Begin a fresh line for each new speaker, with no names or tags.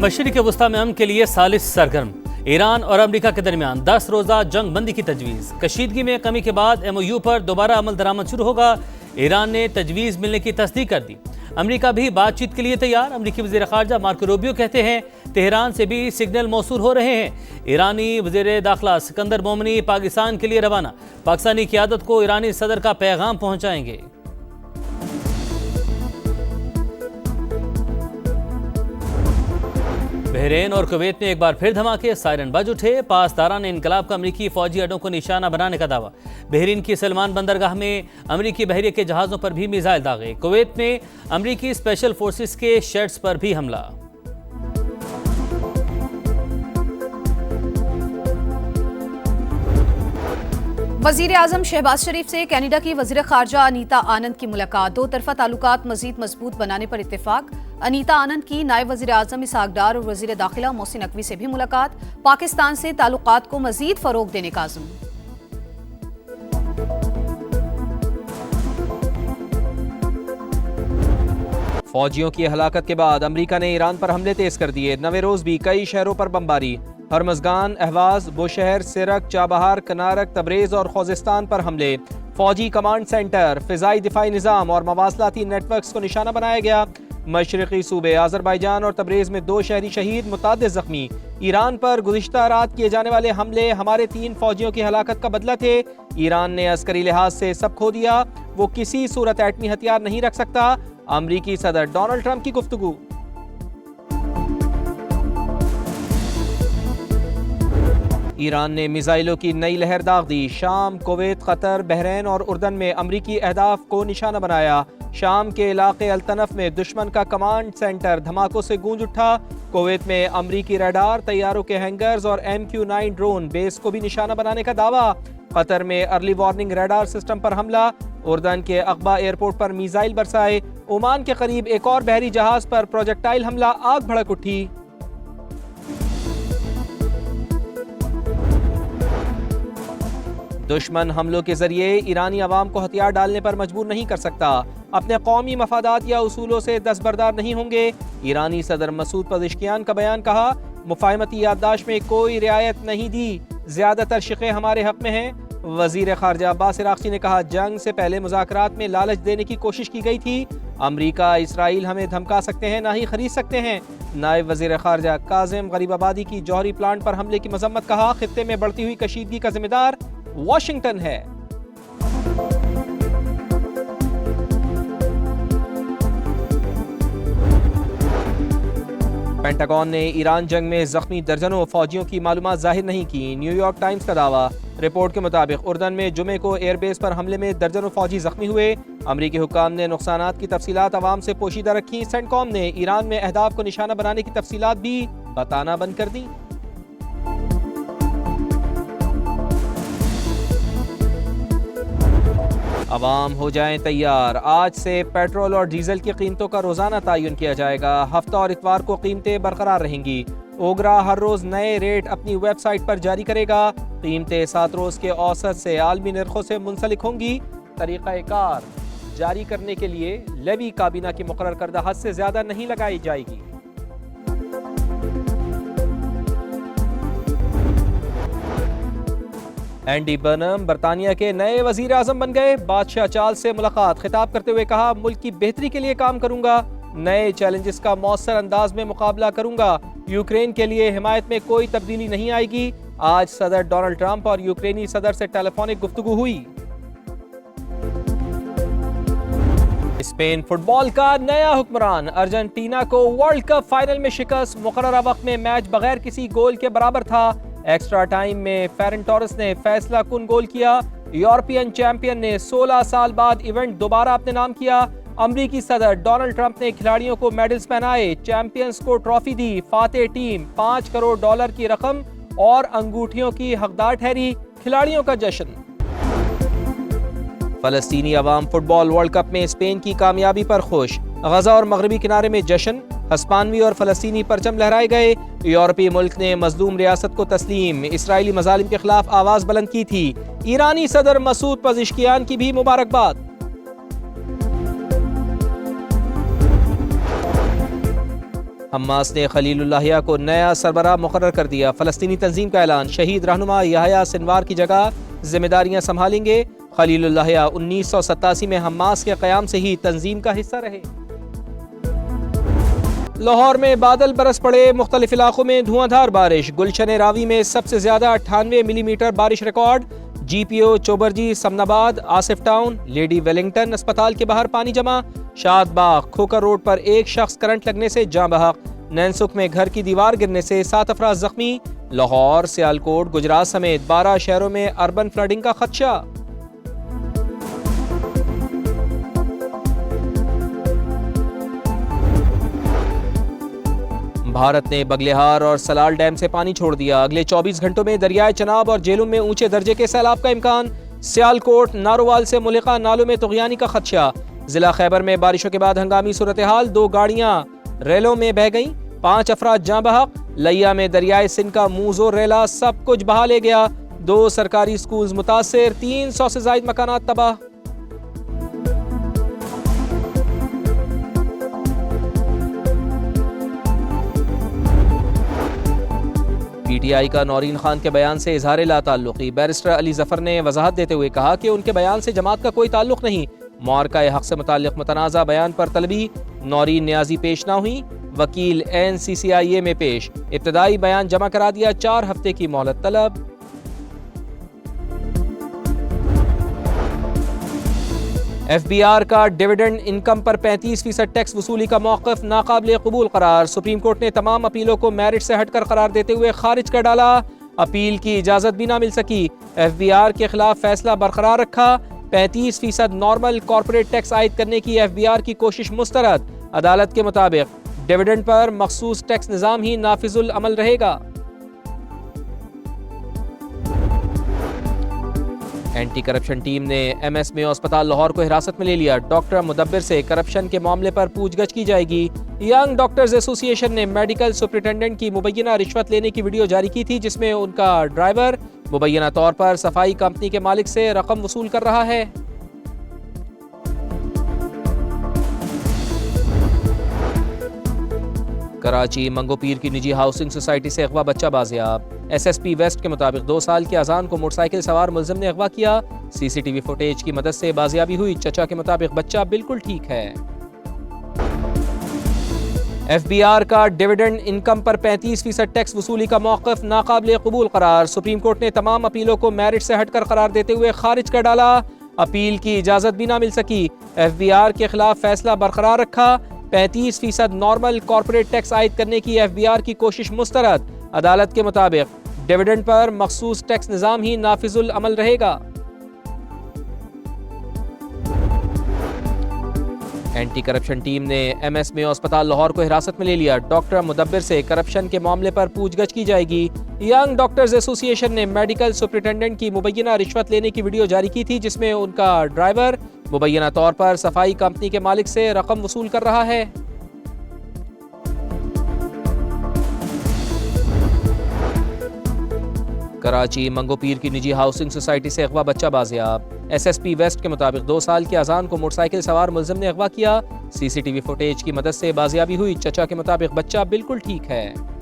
मशरिक़ वस्ता में अमन के लिए सालिस सरगर्म। ईरान और अमेरिका के दरमियान 10 रोज़ा जंग बंदी की तजवीज़। कशीदगी में कमी के बाद MOU पर दोबारा अमल दरामद शुरू होगा। ईरान ने तजवीज़ मिलने की तस्दीक कर दी। अमेरिका भी बातचीत के लिए तैयार। अमेरिकी वज़ीर ख़ारजा मार्को रूबियो कहते हैं तेहरान से भी सिग्नल मौसूल हो रहे हैं। ईरानी वज़ीर दाखिला सिकंदर मोमनी पाकिस्तान के लिए रवाना। पाकिस्तानी क़यादत को ईरानी सदर का पैगाम पहुँचाएंगे। बहरीन और कुवैत में एक बार फिर धमाके, सायरन बज उठे। पासदारान इनकलाब का अमरीकी फौजी अड्डों को निशाना बनाने का दावा। बहरीन की सलमान बंदरगाह में अमरीकी बहरिया के जहाज़ों पर भी मिसाइल दागे। कुवैत में अमरीकी स्पेशल फोर्सेस के शेड्स पर भी हमला।
वज़ीर आज़म शहबाज शरीफ से कनाडा की वज़ीर ख़ारजा अनीता आनंद की मुलाकात। दो तरफ़ा ताल्लुकात मज़ीद मजबूत बनाने पर इत्तेफाक। अनीता आनंद की नायब वज़ीर आज़म इसहाक डार और वज़ीर दाखिला मोहसिन नकवी से भी मुलाकात। पाकिस्तान से ताल्लुकात को मज़ीद फ़रोग़ देने का आज़म।
फौजियों की हलाकत के बाद अमरीका ने ईरान पर हमले तेज कर दिए। नवे रोज भी कई शहरों पर बमबारी। हरमज़गान, अहवाज, बुशहर, सिरक, चाबहार, कनारक, तबरेज और खोजिस्तान पर हमले। फौजी कमांड सेंटर, फ़िज़ाई दिफाई निज़ाम और मवासलाती नेटवर्क्स को निशाना बनाया गया। मशरक़ी सूबे आज़रबाईजान और तबरेज में 2 शहरी शहीद, मुतादिद ज़ख्मी। ईरान पर गुज़िश्ता रात किए जाने वाले हमले हमारे 3 फौजियों की हलाकत का बदला थे। ईरान ने अस्करी लिहाज से सब खो दिया, वो किसी सूरत एटमी हथियार नहीं रख सकता। अमरीकी सदर डोनाल्ड ट्रंप की गुफ्तगू। ईरान ने मिसाइलों की नई लहर दाग दी। शाम, कुवैत, कतर, बहरीन और उर्दन में अमरीकी अहदाफ को निशाना बनाया। शाम के इलाके अल्तनफ में दुश्मन का कमांड सेंटर धमाकों से गूंज उठा। कुवैत में अमरीकी रडार, तैयारों के हैंगर्स और MQ-9 ड्रोन बेस को भी निशाना बनाने का दावा। कतर में अर्ली वार्निंग रडार सिस्टम पर हमला। उर्दन के अकबा एयरपोर्ट पर मिसाइल बरसाए। ओमान के करीब एक और बहरी जहाज पर प्रोजेक्टाइल हमला, आग भड़क उठी। दुश्मन हमलों के जरिए ईरानी अवाम को हथियार डालने पर मजबूर नहीं कर सकता। अपने कौमी मफादात या उसूलों से दस्तबरदार नहीं होंगे। ईरानी सदर मसूद पज़ेश्कियान का बयान। कहा, मुफाहमती याददाश्त में कोई रियायत नहीं दी, ज्यादातर शिक़े हमारे हक में हैं। वज़ीर ख़ारजा अब्बास इराक़ची ने कहा, जंग से पहले मुज़ाकरात में लालच देने की कोशिश की गई थी। अमरीका, इसराइल हमें धमका सकते हैं, ना ही खरीद सकते हैं। नायब वज़ीर ख़ारजा काज़िम गरीबाबादी की जौहरी प्लांट पर हमले की मजम्मत। कहा, खित्ते में बढ़ती हुई कशीदगी का जिम्मेदार वाशिंगटन है। पेंटागन ने ईरान जंग में जख्मी दर्जनों फौजियों की मालूमात जाहिर नहीं की। न्यूयॉर्क टाइम्स का दावा। रिपोर्ट के मुताबिक उर्दन में जुमे को एयरबेस पर हमले में दर्जनों फौजी जख्मी हुए। अमरीकी हुक्काम ने नुकसानात की तफसीलात अवाम से पोशीदा रखी। सेंटकॉम ने ईरान में अहदाफ को निशाना बनाने की तफसीलात भी बताना बंद कर दी। अवाम हो जाएं तैयार। आज से पेट्रोल और डीजल की कीमतों का रोजाना तयन किया जाएगा। हफ्ता और इतवार को कीमतें बरकरार रहेंगी। ओगरा हर रोज नए रेट अपनी वेबसाइट पर जारी करेगा। कीमतें 7 रोज के औसत से आलमी नरखों से मुंसलिक होंगी। तरीक़ाकार जारी करने के लिए लेवी काबीना की मुकर्रर करदा हद से ज्यादा नहीं लगाई जाएगी। एंडी बर्नम बरतानिया के नए वजीर आजम बन गए। बादशाह चार्ल्स से मुलाकात। खिताब करते हुए कहा, मुल्क की बेहतरी के लिए काम करूंगा, नए चैलेंजेस का मौसर अंदाज में मुकाबला करूंगा। यूक्रेन के लिए हिमायत में कोई तब्दीली नहीं आएगी। आज सदर डोनाल्ड ट्रंप और यूक्रेनी सदर से टेलीफोनिक गुफ्तगू हुई। स्पेन फुटबॉल का नया हुक्मरान। अर्जेंटीना को वर्ल्ड कप फाइनल में शिकस्त। मुकर्ररा वक्त में मैच बगैर किसी गोल के बराबर था। एक्स्ट्रा टाइम में फेरन टोरेस ने फैसला कुन गोल किया। यूरोपियन चैंपियन ने 16 साल बाद इवेंट दोबारा अपने नाम किया। अमरीकी सदर डोनाल्ड ट्रंप ने खिलाड़ियों को मेडल्स पहनाए। चैंपियंस को ट्रॉफी दी। फातेह टीम $5 करोड़ की रकम और अंगूठियों की हकदार ठहरी। खिलाड़ियों का जश्न। फलस्तीनी अवाम फुटबॉल वर्ल्ड कप में स्पेन की कामयाबी पर खुश। गजा और मगरबी किनारे में जश्न। हस्पानवी और फलस्तीनी परचम लहराए गए। यूरोपीय मुल्क ने मजलूम रियासत को तस्लीम। इसराइली मजालिम के खिलाफ आवाज बुलंद की थी। ईरानी सदर मसूद पज़ेश्कियान की भी मुबारकबाद। हमास ने खलीलुल्लाह को नया सरबराह मुकर्रर कर दिया। फ़लस्तीनी तंजीम का ऐलान, शहीद रहनुमा याहया सिनवार की जगह जिम्मेदारियां संभालेंगे। खलीलुल्लाह 1987 में हमास के क़याम से ही तंजीम का हिस्सा रहे। लाहौर में बादल बरस पड़े, मुख्तलिफ इलाकों में धुआंधार बारिश। गुलशन रावी में सबसे ज्यादा 98 मिलीमीटर बारिश record. GPO Chauburji, Samanabad, Asif town, lady Wellington अस्पताल के बाहर पानी जमा। शादबाग, खोकर रोड पर एक शख्स करंट लगने से जाँ बहक। नैनसुख में घर की दीवार गिरने से 7 अफराद जख्मी। लाहौर, सियालकोट, गुजरात समेत 12 शहरों में अर्बन फ्लडिंग का खदशा। भारत ने बगलेहार और सलाल डैम से पानी छोड़ दिया। अगले 24 घंटों में दरियाए चनाब और जेलों में ऊंचे दर्जे के सैलाब का इम्कान। सियालकोट, नारोवाल से मुल्का नालों में तुगयानी का खदशा। जिला खैबर में बारिशों के बाद हंगामी सूरत हाल, 2 गाड़ियां रेलों में बह गईं, 5 अफराद जाँ बहक। लिया में दरियाए सिंध का मूजो रेला सब कुछ बहा ले गया। 2 सरकारी स्कूल मुतासर, 300 से ज्यादा मकानात तबाह। PTI का नौरीन खान के बयान से इजहार लाताल्लुकी। बैरिस्टर अली जफर ने वजाहत देते हुए कहा कि उनके बयान से जमात का कोई ताल्लुक नहीं। मुआरका हक से मुताल्लिक मुतनाज़ा बयान पर तलबी नौरीन न्याजी पेश ना हुई। वकील NCCIA में पेश, इब्तदाई बयान जमा करा दिया। 4 हफ्ते की मोहलत तलब। FBR का डिविडेंड इनकम पर 35% टैक्स वसूली का मौक़िफ़ नाकाबिले कबूल करार। सुप्रीम कोर्ट ने तमाम अपीलों को मेरिट से हटकर करार देते हुए खारिज कर डाला। अपील की इजाज़त भी ना मिल सकी। FBR के खिलाफ फैसला बरकरार रखा। 35% नॉर्मल कॉर्पोरेट टैक्स आयद करने की FBR की कोशिश मुस्तरद। अदालत के मुताबिक डिविडेंड पर मखसूस टैक्स निज़ाम ही नाफिजुल अमल रहेगा। एंटी करप्शन टीम ने MS में अस्पताल लाहौर को हिरासत में ले लिया। डॉक्टर मुदब्बिर से करप्शन के मामले पर पूछगछ की जाएगी। यंग डॉक्टर्स एसोसिएशन ने मेडिकल सुपरिटेंडेंट की मुबैना रिश्वत लेने की वीडियो जारी की थी, जिसमें उनका ड्राइवर मुबैना तौर पर सफाई कंपनी के मालिक से रकम वसूल कर रहा है। कराची मंगोपीर की निजी हाउसिंग सोसाइटी से अगवा बच्चा बाजियाब। SSP वेस्ट के मुताबिक 2 साल के अजान को मोटरसाइकिल सवार मुलजिम ने अगवा किया। CCTV फुटेज की मदद से बाजियाबी हुई। चचा के मुताबिक बच्चा बिल्कुल ठीक है। FBR का डिविडेंड इनकम पर 35% टैक्स वसूली का मौक़िफ़ नाकाबिले कबूल करार। सुप्रीम कोर्ट ने तमाम अपीलों को मेरिट से हटकर करार देते हुए खारिज कर डाला। अपील की इजाज़त भी ना मिल सकी। FBR के खिलाफ फैसला बरकरार रखा। 35% नॉर्मल कॉर्पोरेट टैक्स आयद करने की FBR की कोशिश मुस्तरद। अदालत के मुताबिक डिविडेंड पर मखसूस टैक्स निज़ाम ही नाफिजुल अमल रहेगा। एंटी करप्शन टीम ने MS में अस्पताल लाहौर को हिरासत में ले लिया। डॉक्टर मुदब्बिर से करप्शन के मामले पर पूछगछ की जाएगी। यंग डॉक्टर्स एसोसिएशन ने मेडिकल सुपरिटेंडेंट की मुबैना रिश्वत लेने की वीडियो जारी की थी, जिसमें उनका ड्राइवर मुबैना तौर पर सफाई कंपनी के मालिक से रकम वसूल कर रहा है। कराची मंगोपीर की निजी हाउसिंग सोसाइटी से अगवा बच्चा बाजियाब। SSP वेस्ट के मुताबिक 2 साल के अजान को मोटरसाइकिल सवार मुलजिम ने अगवा किया। CCTV फुटेज की मदद से बाजियाबी हुई। चचा के मुताबिक बच्चा बिल्कुल ठीक है।